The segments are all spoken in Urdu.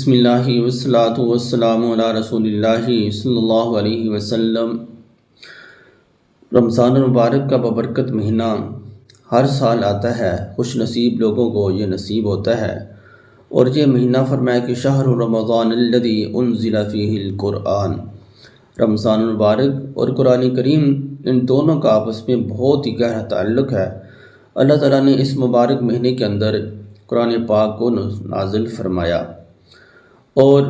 بسم اللہ والصلاۃ والسلام علی رسول اللہ صلی اللہ علیہ وسلم۔ رمضان المبارک کا ببرکت مہینہ ہر سال آتا ہے، خوش نصیب لوگوں کو یہ نصیب ہوتا ہے، اور یہ مہینہ فرمایا کہ شہر رمضان الذی انزل فیہ القرآن۔ رمضان المبارک اور قرآن کریم ان دونوں کا آپس میں بہت ہی گہرا تعلق ہے۔ اللہ تعالیٰ نے اس مبارک مہینے کے اندر قرآن پاک کو نازل فرمایا، اور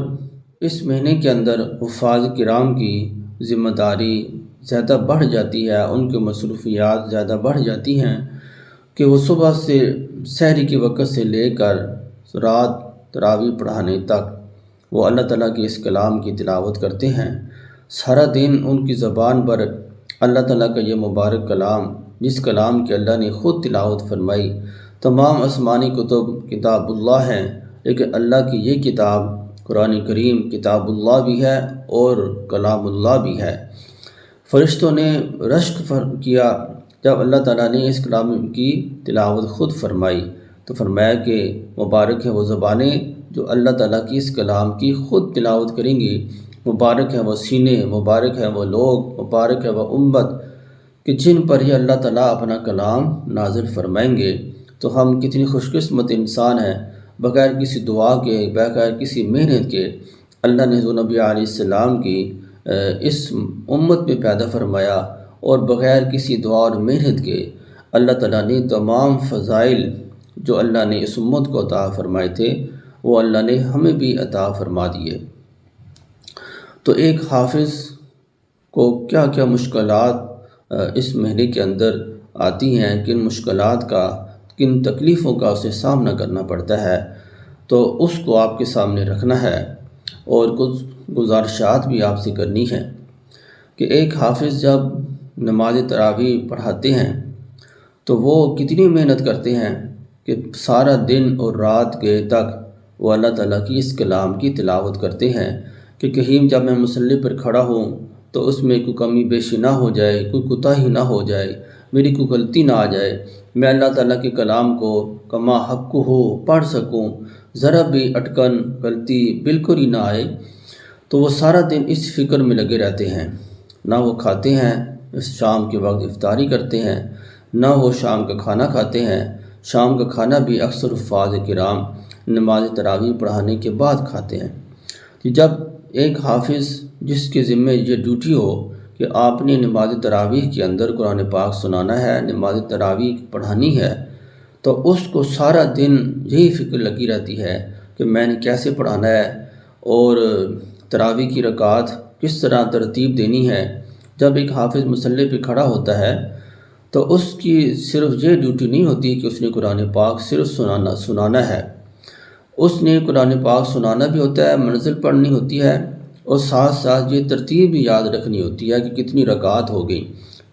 اس مہینے کے اندر حفاظ کرام کی ذمہ داری زیادہ بڑھ جاتی ہے، ان کی مصروفیات زیادہ بڑھ جاتی ہیں کہ وہ صبح سے سحری کے وقت سے لے کر رات تراویح پڑھانے تک وہ اللہ تعالیٰ کے اس کلام کی تلاوت کرتے ہیں۔ سارا دن ان کی زبان پر اللہ تعالیٰ کا یہ مبارک کلام، جس کلام کی اللہ نے خود تلاوت فرمائی۔ تمام آسمانی کتب کتاب اللہ ہیں، لیکن اللہ کی یہ کتاب قرآن کریم کتاب اللہ بھی ہے اور کلام اللہ بھی ہے۔ فرشتوں نے رشک کیا جب اللہ تعالیٰ نے اس کلام کی تلاوت خود فرمائی، تو فرمایا کہ مبارک ہے وہ زبانیں جو اللہ تعالیٰ کی اس کلام کی خود تلاوت کریں گی، مبارک ہے وہ سینے، مبارک ہے وہ لوگ، مبارک ہے وہ امت کہ جن پر یہ اللہ تعالیٰ اپنا کلام نازل فرمائیں گے۔ تو ہم کتنی خوش قسمت انسان ہیں، بغیر کسی دعا کے، بغیر کسی محنت کے اللہ نے حضور نبی علیہ السلام کی اس امت میں پیدا فرمایا، اور بغیر کسی دعا اور محنت کے اللہ تعالیٰ نے تمام فضائل جو اللہ نے اس امت کو عطا فرمائے تھے وہ اللہ نے ہمیں بھی عطا فرما دیے۔ تو ایک حافظ کو کیا کیا مشکلات اس مہینے کے اندر آتی ہیں، کن مشکلات کا، کن تکلیفوں کا اسے سامنا کرنا پڑتا ہے، تو اس کو آپ کے سامنے رکھنا ہے، اور کچھ گزارشات بھی آپ سے کرنی ہے کہ ایک حافظ جب نماز تراویح پڑھاتے ہیں تو وہ کتنی محنت کرتے ہیں کہ سارا دن اور رات کے تک وہ اللہ تعالیٰ کی اس کلام کی تلاوت کرتے ہیں کہ کہیں جب میں مصلی پر کھڑا ہوں تو اس میں کوئی کمی بیشی نہ ہو جائے، کوئی کوتاہی نہ ہو جائے، میری کوئی غلطی نہ آ جائے، میں اللہ تعالیٰ کے کلام کو کما حق ہو پڑھ سکوں، ذرا بھی اٹکن غلطی بالکل ہی نہ آئے۔ تو وہ سارا دن اس فکر میں لگے رہتے ہیں، نہ وہ کھاتے ہیں، اس شام کے وقت افطاری کرتے ہیں، نہ وہ شام کا کھانا کھاتے ہیں۔ شام کا کھانا بھی اکثر حفاظ کرام نماز تراویح پڑھانے کے بعد کھاتے ہیں۔ جب ایک حافظ جس کے ذمہ یہ ڈیوٹی ہو کہ آپ نے نماز تراویح کے اندر قرآن پاک سنانا ہے، نماز تراویح پڑھانی ہے، تو اس کو سارا دن یہی فکر لگی رہتی ہے کہ میں نے کیسے پڑھانا ہے اور تراویح کی رکعات کس طرح ترتیب دینی ہے۔ جب ایک حافظ مصلی پہ کھڑا ہوتا ہے تو اس کی صرف یہ ڈیوٹی نہیں ہوتی کہ اس نے قرآن پاک صرف سنانا ہے، اس نے قرآن پاک سنانا بھی ہوتا ہے، منزل پڑھنی ہوتی ہے، اور ساتھ ساتھ یہ ترتیب بھی یاد رکھنی ہوتی ہے کہ کتنی رکعات ہو گئی،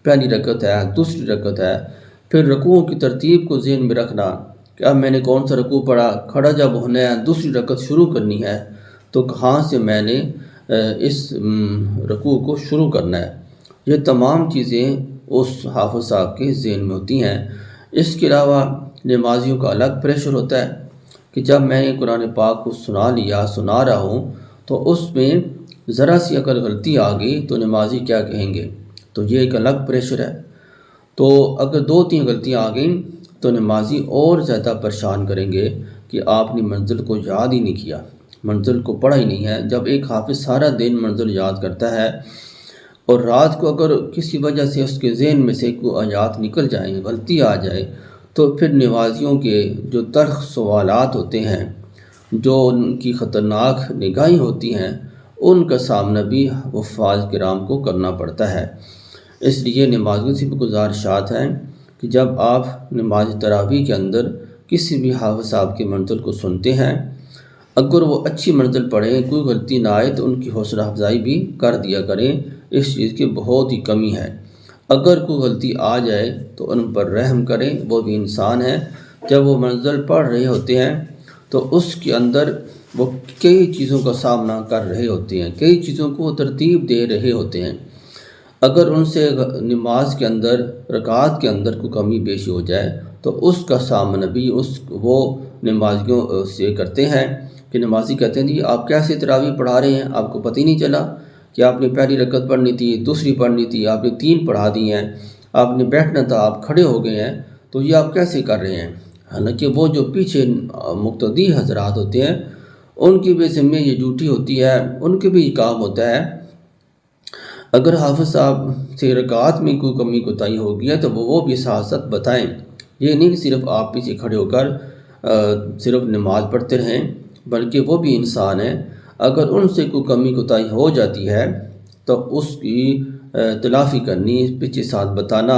پہلی رکعت ہے، دوسری رکعت ہے، پھر رکوعوں کی ترتیب کو ذہن میں رکھنا کہ اب میں نے کون سا رکوع پڑھا، کھڑا جب ہونا ہے، دوسری رکعت شروع کرنی ہے تو کہاں سے میں نے اس رکوع کو شروع کرنا ہے۔ یہ تمام چیزیں اس حافظ صاحب کے ذہن میں ہوتی ہیں۔ اس کے علاوہ نمازیوں کا الگ پریشر ہوتا ہے کہ جب میں نے قرآن پاک کو سنا رہا ہوں تو اس میں ذرا سی اگر غلطی آ گئی تو نمازی کیا کہیں گے، تو یہ ایک الگ پریشر ہے۔ تو اگر 2-3 غلطیاں آ گئیں تو نمازی اور زیادہ پریشان کریں گے کہ آپ نے منزل کو یاد ہی نہیں کیا، منزل کو پڑھا ہی نہیں ہے۔ جب ایک حافظ سارا دن منزل یاد کرتا ہے اور رات کو اگر کسی وجہ سے اس کے ذہن میں سے کوئی آیات نکل جائیں، غلطی آ جائے، تو پھر نمازیوں کے جو تلخ سوالات ہوتے ہیں، جو ان کی خطرناک نگاہیں ہوتی ہیں، ان کا سامنا بھی حفاظ کرام کو کرنا پڑتا ہے۔ اس لیے نمازیوں سے بھی گزارشات ہیں کہ جب آپ نماز تراویح کے اندر کسی بھی حافظ صاحب کی منزل کو سنتے ہیں، اگر وہ اچھی منزل پڑھیں، کوئی غلطی نہ آئے تو ان کی حوصلہ افزائی بھی کر دیا کریں، اس چیز کی بہت ہی کمی ہے۔ اگر کوئی غلطی آ جائے تو ان پر رحم کریں، وہ بھی انسان ہیں۔ جب وہ منزل پڑھ رہے ہوتے ہیں تو اس کے اندر وہ کئی چیزوں کا سامنا کر رہے ہوتے ہیں، کئی چیزوں کو ترتیب دے رہے ہوتے ہیں۔ اگر ان سے نماز کے اندر، رکعات کے اندر کوئی کمی بیشی ہو جائے تو اس کا سامنا بھی وہ نمازیوں سے کرتے ہیں کہ نمازی کہتے ہیں جی آپ کیسے تراویح پڑھا رہے ہیں، آپ کو پتہ ہی نہیں چلا کہ آپ نے پہلی رکعت پڑھنی تھی، دوسری پڑھنی تھی، آپ نے 3 پڑھا دی ہیں، آپ نے بیٹھنا تھا، آپ کھڑے ہو گئے ہیں، تو یہ آپ کیسے کر رہے ہیں؟ حالانکہ وہ جو پیچھے مقتدی حضرات ہوتے ہیں ان کی بھی ذمہ یہ ڈیوٹی ہوتی ہے، ان کے بھی یہ کام ہوتا ہے، اگر حافظ صاحب سے رکعات میں کوئی کمی کوتاہی ہو گیا تو وہ بھی ساتھ ساتھ بتائیں۔ یہ نہیں کہ صرف آپ پیچھے کھڑے ہو کر صرف نماز پڑھتے رہیں، بلکہ وہ بھی انسان ہیں، اگر ان سے کوئی کمی کوتاہی ہو جاتی ہے تو اس کی تلافی کرنی، پیچھے ساتھ بتانا،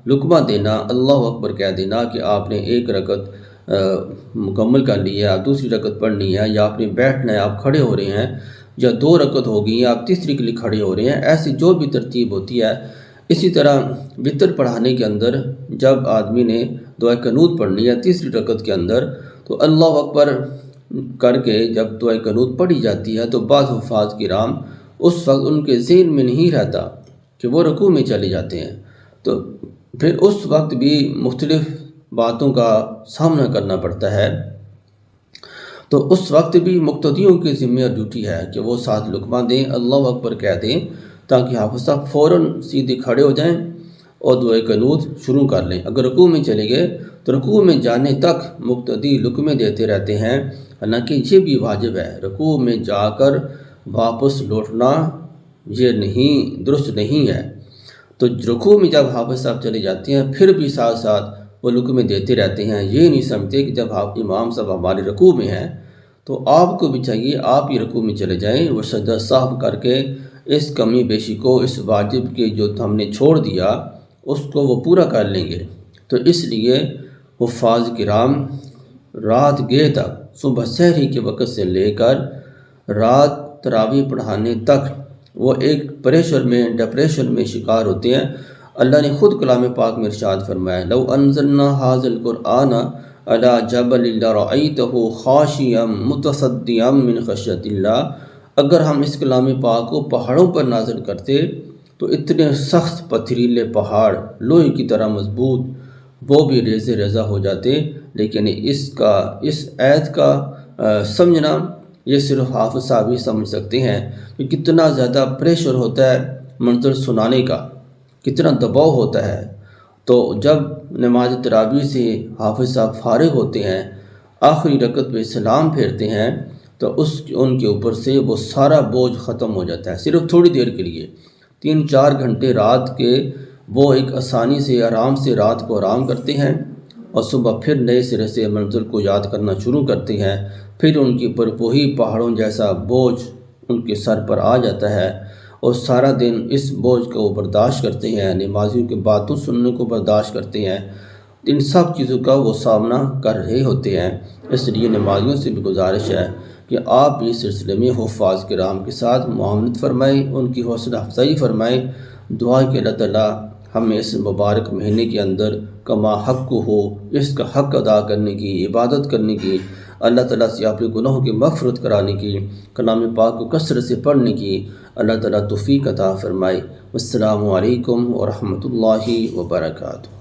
لقمہ دینا، اللہ اکبر کہہ دینا کہ آپ نے ایک رکعت مکمل کر لی ہے، آپ دوسری رکعت پڑھنی ہے، یا آپ نے بیٹھنا ہے، آپ کھڑے ہو رہے ہیں، یا 2 رکعت ہو گئی ہیں آپ تیسری کے لیے کھڑے ہو رہے ہیں، ایسی جو بھی ترتیب ہوتی ہے۔ اسی طرح وتر پڑھانے کے اندر جب آدمی نے دعائے قنوت پڑھنی ہے تیسری رکعت کے اندر، تو اللہ اکبر کر کے جب دعائے قنوت پڑھی جاتی ہے تو بعض حفاظ کرام اس وقت ان کے ذہن میں نہیں رہتا کہ وہ رکوع میں چلے جاتے ہیں، تو پھر اس وقت بھی مختلف باتوں کا سامنا کرنا پڑتا ہے۔ تو اس وقت بھی مقتدیوں کے ذمہ اور ڈیوٹی ہے کہ وہ ساتھ لقمہ دیں، اللہ اکبر کہہ دیں، تاکہ حافظ صاحب فوراً سیدھے کھڑے ہو جائیں اور دعائے قنوت شروع کر لیں۔ اگر رکوع میں چلے گئے تو رکوع میں جانے تک مقتدی لقمے دیتے رہتے ہیں، حالانکہ یہ بھی واجب ہے، رکوع میں جا کر واپس لوٹنا یہ نہیں درست نہیں ہے۔ تو رکوع میں جب حافظ صاحب چلے جاتے ہیں پھر بھی ساتھ ساتھ وہ لقمے دیتے رہتے ہیں، یہ نہیں سمجھتے کہ جب آپ امام صاحب ہمارے رکوع میں ہیں تو آپ کو بھی چاہیے آپ ہی رکوع میں چلے جائیں، وہ سجدہ صاحب کر کے اس کمی بیشی کو، اس واجب کے جو ہم نے چھوڑ دیا اس کو وہ پورا کر لیں گے۔ تو اس لیے حفاظ کرام رات گئے تک، صبح سحری کے وقت سے لے کر رات تراویح پڑھانے تک وہ ایک پریشر میں، ڈپریشن میں شکار ہوتے ہیں۔ اللہ نے خود کلام پاک میں ارشاد فرمایا، لو انزلنا ھذا القرآن علی جبل لرأیتہ خاشعا متصدعا من خشیۃ اللہ، اگر ہم اس کلام پاک کو پہاڑوں پر نازل کرتے تو اتنے سخت پتھریلے پہاڑ لوہے کی طرح مضبوط وہ بھی ریزے ریزہ ہو جاتے۔ لیکن اس آیت کا سمجھنا یہ صرف حافظ صاحب ہی سمجھ سکتے ہیں کہ کتنا زیادہ پریشر ہوتا ہے منظر سنانے کا، کتنا دباؤ ہوتا ہے۔ تو جب نماز تراویح سے حافظ صاحب فارغ ہوتے ہیں، آخری رکعت پہ سلام پھیرتے ہیں، تو ان کے اوپر سے وہ سارا بوجھ ختم ہو جاتا ہے، صرف تھوڑی دیر کے لیے 3-4 گھنٹے رات کے وہ ایک آسانی سے آرام سے رات کو آرام کرتے ہیں، اور صبح پھر نئے سرے سے منزل کو یاد کرنا شروع کرتے ہیں، پھر ان کے اوپر وہی پہاڑوں جیسا بوجھ ان کے سر پر آ جاتا ہے، اور سارا دن اس بوجھ کو برداشت کرتے ہیں، نمازیوں کی باتوں سننے کو برداشت کرتے ہیں، ان سب چیزوں کا وہ سامنا کر رہے ہوتے ہیں۔ اس لیے نمازیوں سے بھی گزارش ہے کہ آپ اس سلسلے میں حفاظ کرام کے ساتھ معاونت فرمائیں، ان کی حوصلہ افزائی فرمائیں، دعا کہ اللہ تعالیٰ ہمیں اس مبارک مہینے کے اندر کما حق کو ہو، اس کا حق ادا کرنے کی، عبادت کرنے کی، اللہ تعالیٰ سے اپنے گناہوں کی مغفرت کرانے کی، کلام پاک کو کثرت سے پڑھنے کی اللہ تعالیٰ توفیق عطا فرمائے۔ السلام علیکم ورحمۃ اللہ وبرکاتہ۔